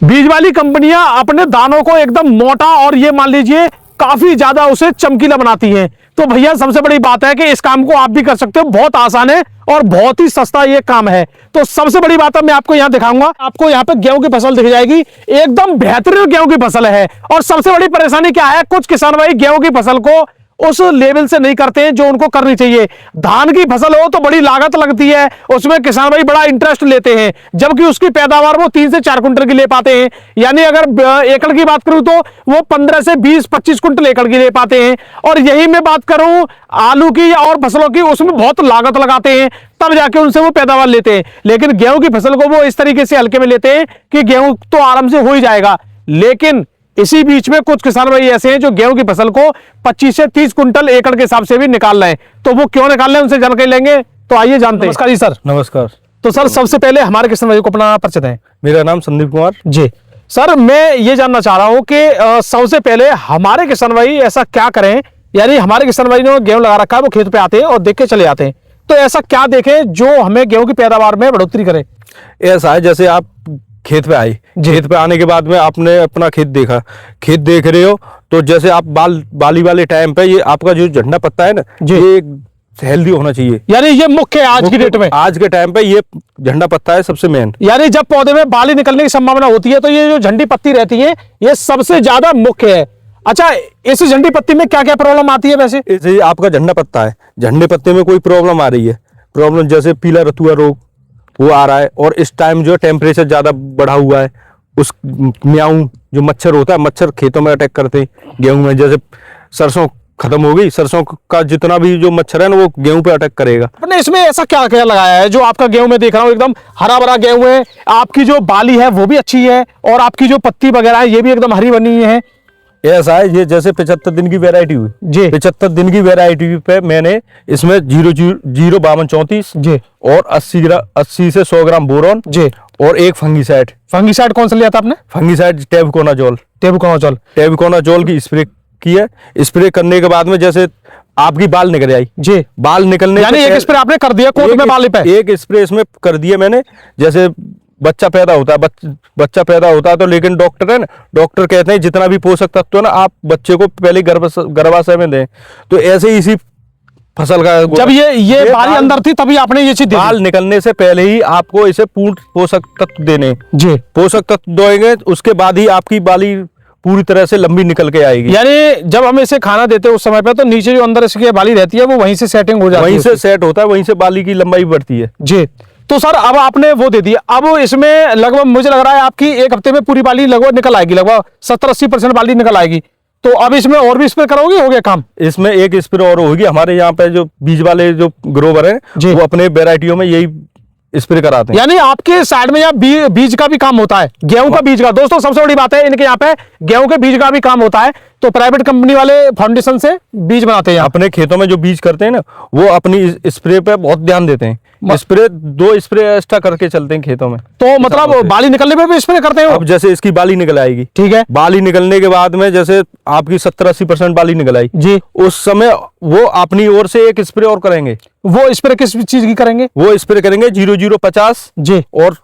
बीज वाली कंपनियां अपने दानों को एकदम मोटा और ये मान लीजिए काफी ज्यादा उसे चमकीला बनाती हैं। तो भैया सबसे बड़ी बात है कि इस काम को आप भी कर सकते हो, बहुत आसान है और बहुत ही सस्ता ये काम है। तो सबसे बड़ी बात है मैं आपको यहाँ दिखाऊंगा, आपको यहाँ पे गेहूं की फसल दिख जाएगी, एकदम बेहतरीन गेहूं की फसल है। और सबसे बड़ी परेशानी क्या है, कुछ किसान भाई गेहूं की फसल को उस लेवल से नहीं करते हैं जो उनको करनी चाहिए। धान की फसल हो तो बड़ी लागत लगती है, उसमें किसान भाई बड़ा इंटरेस्ट लेते हैं, जबकि उसकी पैदावार वो 3 से 4 कुंटल की ले पाते हैं। यानी अगर एकड़ की बात करूं तो वो 15 से 20-25 कुंटल एकड़ की ले पाते हैं। और यही मैं बात करूं आलू की और फसलों की, उसमें बहुत लागत लगाते हैं, तब जाके उनसे वो पैदावार लेते हैं। लेकिन गेहूं की फसल को वो इस तरीके से हल्के में लेते हैं कि गेहूं तो आराम से हो ही जाएगा। लेकिन इसी बीच में कुछ किसान भाई ऐसे हैं जो गेहूं की फसल को 25 से 30 कुंटल एकड़ के हिसाब से भी निकाल रहे हैं। तो वो क्यों निकाल रहे हैं, उनसे जानकारी लेंगे। तो आइए जानते हैं। नमस्कार जी सर। नमस्कार। तो सर सबसे पहले हमारे किसान भाई को अपना परिचय दें। मेरा नाम संदीप कुमार जी सर, मैं ये जानना चाह रहा हूं कि सबसे पहले हमारे किसान भाई ऐसा क्या करें, यानी हमारे किसान भाई ने गेहूं लगा रखा है, वो खेत पे आते हैं और देख के चले जाते हैं, तो ऐसा क्या देखें जो हमें गेहूं की पैदावार में बढ़ोतरी करे। ऐसा है जैसे आप खेत पे आए, खेत पे आने के बाद में आपने अपना खेत देखा, खेत देख रहे हो तो जैसे आप बाली वाले टाइम पे ये आपका जो झंडा पत्ता है ना, ये हेल्दी होना चाहिए। यानी ये मुख्य है आज की डेट में, आज के टाइम पे ये झंडा पत्ता है सबसे मेन। यानी जब पौधे में बाली निकलने की संभावना होती है तो ये जो झंडी पत्ती रहती है ये सबसे ज्यादा मुख्य है। अच्छा, इस झंडी पत्ती में क्या क्या प्रॉब्लम आती है वैसे? जैसे आपका झंडा पत्ता है, झंडे पत्ते में कोई प्रॉब्लम आ रही है, प्रॉब्लम जैसे पीला रतुआ रोग वो आ रहा है, और इस टाइम जो टेम्परेचर ज्यादा बढ़ा हुआ है, उस म्याऊं जो मच्छर होता है, मच्छर खेतों में अटैक करते हैं गेहूं में। जैसे सरसों खत्म हो गई, सरसों का जितना भी जो मच्छर है ना वो गेहूं पे अटैक करेगा। आपने इसमें ऐसा क्या क्या लगाया है जो आपका गेहूं में देख रहा हूँ एकदम हरा भरा गेहूं है, आपकी जो बाली है वो भी अच्छी है और आपकी जो पत्ती वगैरह है ये भी एकदम हरी बनी है। ऐसा है ये जैसे 75 दिन की वैरायटी हुई जी, 75 दिन की वैरायटी पे मैंने इसमें 0-0-52-34 जी और 80 से 100 ग्राम बोरॉन जी और एक फंगीसाइड। फंगीसाइड कौन सा लिया था आपने? फंगीसाइड टेबुकोनाजोल की स्प्रे की है। स्प्रे करने के बाद में जैसे आपकी बाल निकल आई जी, बाल निकलने यानी एक स्प्रे आपने कर दिया कोट में बाल पे? एक स्प्रे इसमें कर दिया मैंने। जैसे बच्चा पैदा होता है, बच्चा पैदा होता है तो, लेकिन डॉक्टर है ना, डॉक्टर कहते हैं जितना भी पोषक तत्व है ना आप बच्चे को पहले गर्भाशय में दें। तो ऐसे ही इसी फसल का जब ये बाली अंदर थी तभी आपने ये चीज दी। बाल निकलने से पहले ही आपको इसे पूर्ण पोषक तत्व देने जी, पोषक तत्व देंगे उसके बाद ही आपकी बाली पूरी तरह से लंबी निकल के आएगी। यानी जब हम इसे खाना देते हैं उस समय पे तो नीचे जो अंदर इसकी बाली रहती है वो वहीं से सेटिंग हो जाती है, वहीं से सेट होता है, वहीं से बाली की लंबाई बढ़ती है जी। तो सर अब आपने वो दे दिया, अब इसमें लगभग मुझे लग रहा है आपकी 1 हफ्ते में पूरी बाली लगभग निकल आएगी, लगभग 70-80% बाली निकल आएगी। तो अब इसमें और भी स्प्रे करोगे, हो गया काम? इसमें एक स्प्रे और होगी। हमारे यहाँ पे जो बीज वाले जो ग्रोवर हैं वो अपने वेराइटियों में यही स्प्रे कराते हैं। यानी आपके साइड में यहाँ बीज का भी काम होता है, गेहूं का बीज का। दोस्तों सबसे बड़ी बात है इनके यहाँ पे गेहूं के बीज का भी काम होता है। तो प्राइवेट कंपनी वाले फाउंडेशन से बीज बनाते हैं। अपने खेतों में जो बीज करते हैं ना वो अपनी स्प्रे पे बहुत ध्यान देते हैं। स्प्रे 2 स्प्रे एक्स्ट्रा करके चलते हैं खेतों में। तो मतलब बाली निकलने पे भी स्प्रे करते हैं? अब जैसे इसकी बाली निकल आएगी, ठीक है, बाली निकलने के बाद में जैसे आपकी 70-80% बाली निकल आई जी, उस समय वो अपनी ओर से एक स्प्रे और करेंगे। वो स्प्रे किस चीज की करेंगे? वो स्प्रे करेंगे 0-0-50 जी, और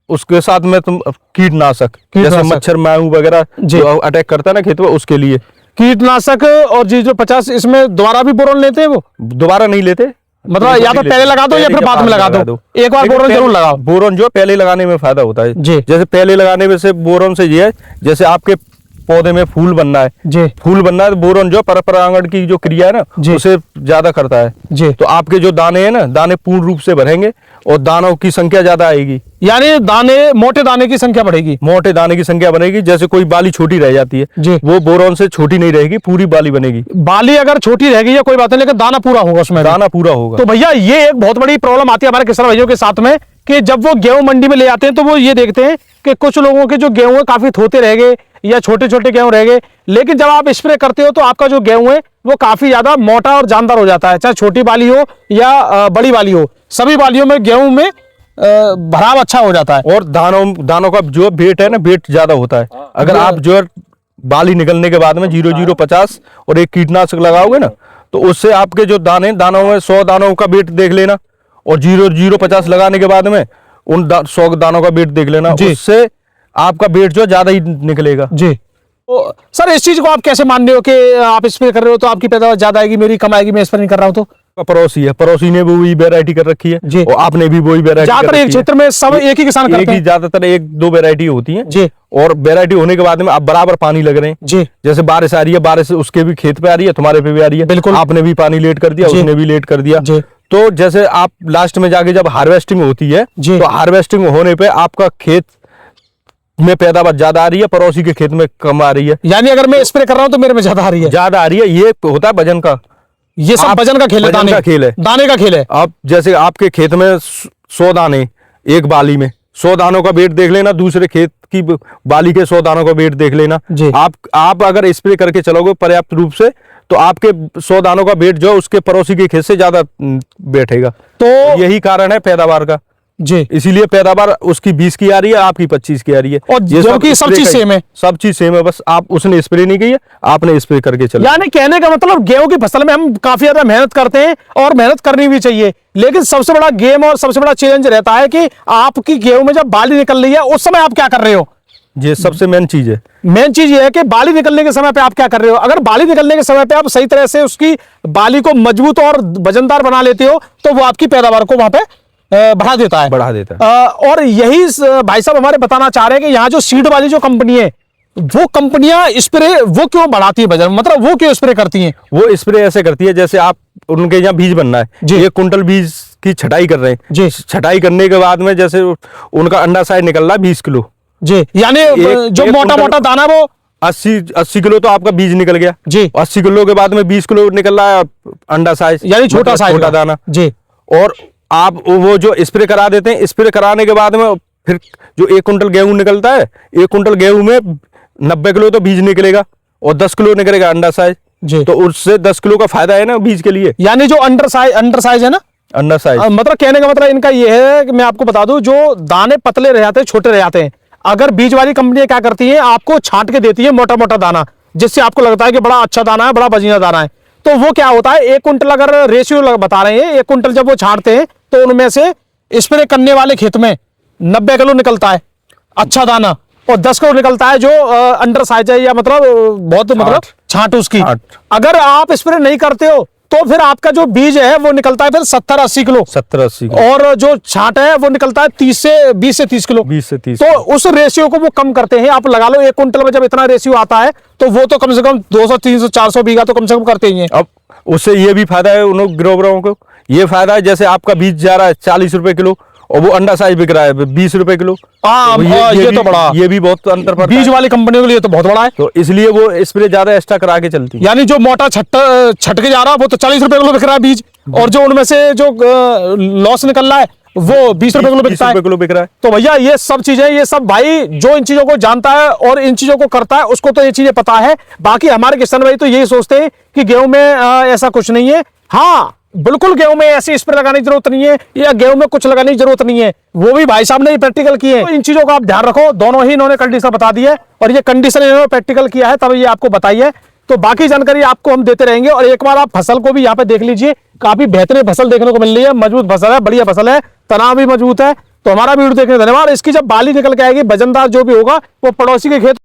उसके साथ में तुम कीटनाशक जैसे मच्छर माहू वगैरह जो अटैक करता है ना खेत में, उसके लिए कीटनाशक और 0-50। इसमें दोबारा भी बोरॉन लेते हैं? वो दोबारा नहीं लेते, मतलब या तो पहले लगा दो या फिर बाद में लगा दो। एक बार बोरॉन जरूर लगाओ। बोरॉन जो पहले लगाने में फायदा होता है जी, जैसे पहले लगाने में से बोरॉन से ये है जैसे आपके पौधे में फूल बनना है जी, फूल बनना है तो बोरॉन जो परागण की जो क्रिया है ना उसे ज्यादा करता है जी। तो आपके जो दाने हैं ना, दाने पूर्ण रूप से भरेंगे और दानों की संख्या ज्यादा आएगी, यानी दाने मोटे दाने की संख्या बढ़ेगी, मोटे दाने की संख्या बनेगी। जैसे कोई बाली छोटी रह जाती है जी, वो बोरॉन से छोटी नहीं रहेगी, पूरी बाली बनेगी। बाली अगर छोटी रहेगी या कोई बात नहीं, लेकिन दाना पूरा होगा उसमें, दाना पूरा होगा। तो भैया ये एक बहुत बड़ी प्रॉब्लम आती है हमारे किसान भाइयों के साथ में कि जब वो गेहूं मंडी में ले आते हैं तो वो ये देखते हैं कि कुछ लोगों के जो गेहूं है काफी थोते रह गए या छोटे छोटे गेहूं रह गए, लेकिन जब आप स्प्रे करते हो तो आपका जो गेहूं है वो काफी ज्यादा मोटा और जानदार हो जाता है। चाहे छोटी बाली हो या बड़ी बाली हो, सभी बालियों में गेहूं में भराव अच्छा हो जाता है। और दानों का जो वेट है ना, वेट ज्यादा होता है। अगर आप जो बाली निकलने के बाद में 0-0-50 और एक कीटनाशक लगाओगे ना तो उससे आपके जो दानों में 100 दानों का वेट देख लेना, और 0-0-50 लगाने के बाद में उन 100 दानों का वेट देख लेना, उससे आपका वेट जो ज्यादा ही निकलेगा। जी। तो सर इस चीज को आप कैसे मान रहे हो कि आप स्प्रे कर रहे हो तो आपकी पैदावार ज्यादा आएगी, मेरी कम आएगी, मैं स्प्रे नहीं कर रहा हूँ तो? पड़ोसी है, पड़ोसी ने भी वही वैरायटी कर रखी है जी। और आपने भी वही वैरायटी ज्यादातर एक क्षेत्र में सब एक ही किसान करते हैं। ज्यादातर एक दो वैरायटी होती है जी। और वैरायटी होने के बाद में अब बराबर पानी लग रहे हैं। जी। जैसे बारिश आ रही है, बारिश उसके भी खेत पे आ रही है, तुम्हारे पे भी आ रही है। बिल्कुल। आपने भी पानी लेट कर दिया, जी। उसने भी लेट कर दिया। जी। तो जैसे आप लास्ट में जाके जब हार्वेस्टिंग होती है जी। तो हार्वेस्टिंग होने पे आपका खेत में पैदावार ज्यादा आ रही है, पड़ोसी के खेत में कम आ रही है। यानी अगर मैं स्प्रे कर रहा हूँ तो मेरे में ज्यादा आ रही है? ज्यादा आ रही है। ये होता है वजन का, ये सब वजन का खेल है, वजन का खेल है, दाने का खेल है। अब जैसे आपके खेत में 100 दाने, एक बाली में 100 दानों का वेट देख लेना, दूसरे खेत की बाली के 100 दानों का वेट देख लेना। जी। आप अगर स्प्रे करके चलोगे पर्याप्त रूप से तो आपके 100 दानों का वेट जो उसके पड़ोसी के खेत से ज्यादा बैठेगा। तो यही कारण है पैदावार का। जी। इसीलिए पैदावार उसकी 20 की आ रही है, आपकी 25 की आ रही है। और जबकि सब चीज सेम है। सब चीज सेम है, बस आप उसने स्प्रे नहीं की है, आपने स्प्रे करके चला। यानी कहने का मतलब गेहूं की फसल में हम काफी ज्यादा मेहनत करते हैं और मेहनत करनी भी चाहिए, लेकिन सबसे बड़ा गेम और सबसे बड़ा चैलेंज रहता है कि आपकी गेहूं में जब बाली निकल रही है उस समय आप क्या कर रहे हो। ये सबसे मेन चीज है। मेन चीज ये है कि बाली निकलने के समय पे आप क्या कर रहे हो। अगर बाली निकलने के समय पे आप सही तरह से उसकी बाली को मजबूत और वजनदार बना लेते हो तो वो आपकी पैदावार को वहां पे बढ़ा देता है। और यही भाई साहब हमारे बताना चाह रहे हैं कि यहाँ जो सीड वाली जो कंपनी है वो कंपनियां स्प्रे वो क्यों बढ़ाती है वजन, मतलब वो क्यों स्प्रे करती हैं? वो स्प्रे ऐसे करती है जैसे आप उनके यहाँ बीज बनना है, 1 कुंटल बीज की छटाई कर रहे हैं जी। छटाई करने के बाद में जैसे उनका अंडा साइज निकल रहा है 20 किलो जी, यानी जो मोटा मोटा दाना वो 80 किलो तो आपका बीज निकल गया जी। 80 किलो के बाद में 20 किलो निकल रहा है अंडा साइज, यानी छोटा साइज छोटा दाना जी। और आप वो जो स्प्रे करा देते हैं, स्प्रे कराने के बाद में फिर जो 1 कुंटल गेहूं निकलता है, 1 कुंटल गेहूं में 90 किलो तो बीज निकलेगा और 10 किलो निकलेगा अंडा साइज जी। तो उससे 10 किलो का फायदा है ना बीज के लिए। यानी जो अंडर साइज है ना, अंडर साइज मतलब कहने का मतलब इनका ये है कि मैं आपको बता दूं जो दाने पतले रह जाते हैं, छोटे रह जाते हैं, अगर बीज वाली कंपनियां क्या करती हैं आपको छांट के देती है मोटा मोटा दाना, जिससे आपको लगता है कि बड़ा अच्छा दाना है, बड़ा बजीना दाना है। तो वो क्या होता है 1 कुंटल अगर रेशियो बता रहे हैं, 1 कुंटल जब वो छांटते हैं तो उनमें से स्प्रे करने वाले खेत में 90 किलो निकलता है अच्छा दाना और 10 किलो निकलता है जो अंडर साइज है या मतलब बहुत मतलब छांट उसकी। अगर आप स्प्रे नहीं करते हो तो फिर आपका जो बीज है वो निकलता है फिर 70-80 किलो, 70-80 और जो छांट है वो निकलता है 20 से 30 किलो। 20 से 30। तो उस रेशियो को वो कम करते हैं। आप लगा लो 1 कुंटल में जब इतना रेशियो आता है तो वो तो कम से कम 200-300-400 बीघा तो कम से कम करते ही हैं। अब उससे ये भी फायदा है उन ग्रोवरों को, ये फायदा है जैसे आपका बीज जा रहा है 40 रुपए किलो और वो अंडा साइज बिक रहा है 20 रुपए किलो। तो ये तो बड़ा, ये भी बहुत अंतर पड़ता है। बीज वाली कंपनियों के लिए तो बहुत बड़ा है, तो इसलिए वो स्प्रे ज्यादा एक्स्ट्रा करा के चलती है। यानी जो मोटा छट के जा रहा है वो तो 40 रुपए किलो बिक रहा है बीज, और जो उनमें से जो लॉस निकल रहा है वो 20 रुपए किलो बिक रहा है। तो भैया ये सब चीजें, ये सब भाई जो इन चीजों को जानता है और इन चीजों को करता है उसको तो ये चीजें पता है। बाकी हमारे किसान भाई तो यही सोचते हैं कि गेहूं में ऐसा कुछ नहीं है। हाँ बिल्कुल गेहूं में ऐसी स्प्रे लगाने की जरूरत नहीं है या गेहूं में कुछ लगाने की जरूरत नहीं है, वो भी भाई साहब ने प्रैक्टिकल किए हैं। तो इन चीजों का आप ध्यान रखो, दोनों ही इन्होंने कंडीशन बता दी है और ये कंडीशन इन्होंने प्रैक्टिकल किया है तब ये आपको बताई है। तो बाकी जानकारी आपको हम देते रहेंगे और एक बार आप फसल को भी यहाँ पे देख लीजिए, काफी बेहतरीन फसल देखने को मिल रही है, मजबूत फसल है, बढ़िया फसल है, तना भी मजबूत है। तो हमारा वीडियो देखने धन्यवाद। इसकी जब बाली निकल के आएगी वजनदार जो भी होगा वो पड़ोसी के खेत